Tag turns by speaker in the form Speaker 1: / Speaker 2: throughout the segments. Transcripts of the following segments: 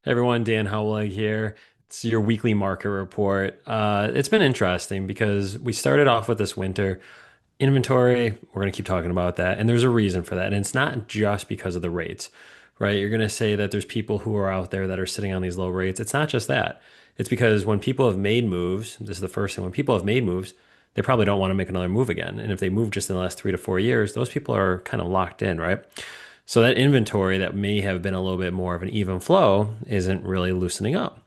Speaker 1: Hey everyone, Dan Howell here. It's your weekly market report. It's been interesting because we started off with this winter inventory. We're going to keep talking about that. And there's a reason for that. And it's not just because of the rates, right? You're going to say that there's people who are out there that are sitting on these low rates. It's not just that. It's because when people have made moves, this is the first thing, when people have made moves, they probably don't want to make another move again. And if they move just in the last 3 to 4 years, those people are kind of locked in, right? So that inventory that may have been a little bit more of an even flow isn't really loosening up.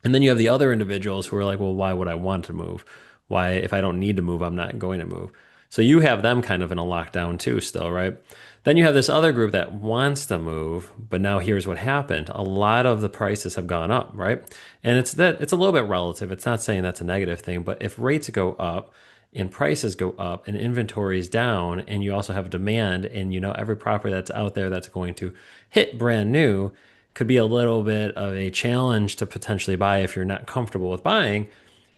Speaker 1: And then you have the other individuals who are like, well, why would I want to move? Why, if I don't need to move, I'm not going to move. So you have them kind of in a lockdown too, still, right? Then you have this other group that wants to move, but now here's what happened. A lot of the prices have gone up, right? And it's a little bit relative. It's not saying that's a negative thing, but if rates go up and prices go up and inventory is down and you also have demand and every property that's out there that's going to hit brand new could be a little bit of a challenge to potentially buy if you're not comfortable with buying,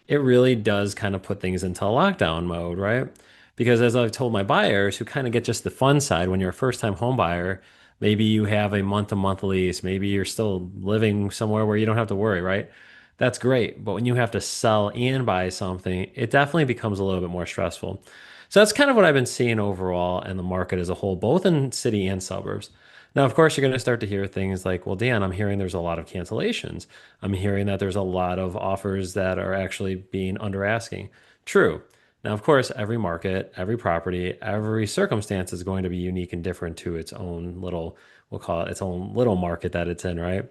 Speaker 1: it really does kind of put things into a lockdown mode, right? Because as I've told my buyers who kind of get just the fun side, when you're a first time home buyer, maybe you have a month to month lease, maybe you're still living somewhere where you don't have to worry, right? That's great. But when you have to sell and buy something, it definitely becomes a little bit more stressful. So that's kind of what I've been seeing overall in the market as a whole, both in city and suburbs. Now, of course, you're going to start to hear things like, well, Dan, I'm hearing there's a lot of cancellations. I'm hearing that there's a lot of offers that are actually being under asking. True. Now, of course, every market, every property, every circumstance is going to be unique and different to its own little, we'll call it its own little market that it's in, right?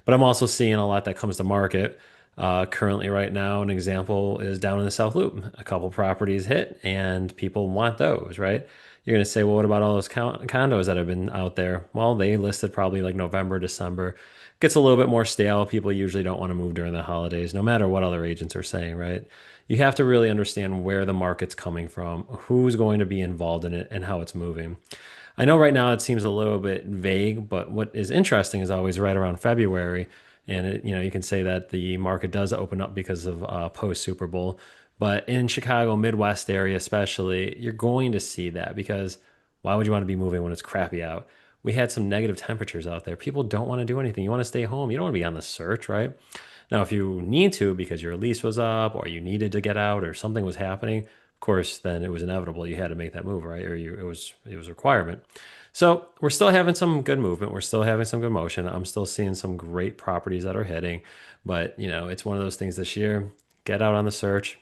Speaker 1: But I'm also seeing a lot that comes to market. Currently, right now, an example is down in the South Loop. A couple properties hit, and people want those, right? You're going to say, well, what about all those condos that have been out there? Well, they listed probably like November, December. Gets a little bit more stale. People usually don't want to move during the holidays, no matter what other agents are saying, right? You have to really understand where the market's coming from, who's going to be involved in it, and how it's moving. I know right now it seems a little bit vague, but what is interesting is always right around February, and you can say that the market does open up because of post Super Bowl. But in Chicago, Midwest area especially, you're going to see that because why would you want to be moving when it's crappy out? We had some negative temperatures out there. People don't want to do anything. You want to stay home. You don't want to be on the search, right? Now, if you need to because your lease was up or you needed to get out or something was happening, of course, then it was inevitable. You had to make that move, right? It was a requirement. So we're still having some good movement. We're still having some good motion. I'm still seeing some great properties that are hitting, but it's one of those things this year. Get out on the search.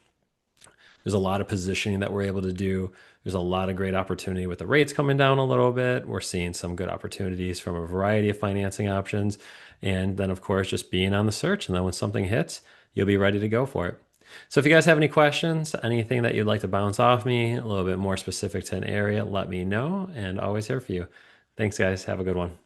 Speaker 1: There's a lot of positioning that we're able to do. There's a lot of great opportunity with the rates coming down a little bit. We're seeing some good opportunities from a variety of financing options. And then, of course, just being on the search. And then when something hits, you'll be ready to go for it. So if you guys have any questions, anything that you'd like to bounce off me, a little bit more specific to an area, let me know. And always here for you. Thanks, guys. Have a good one.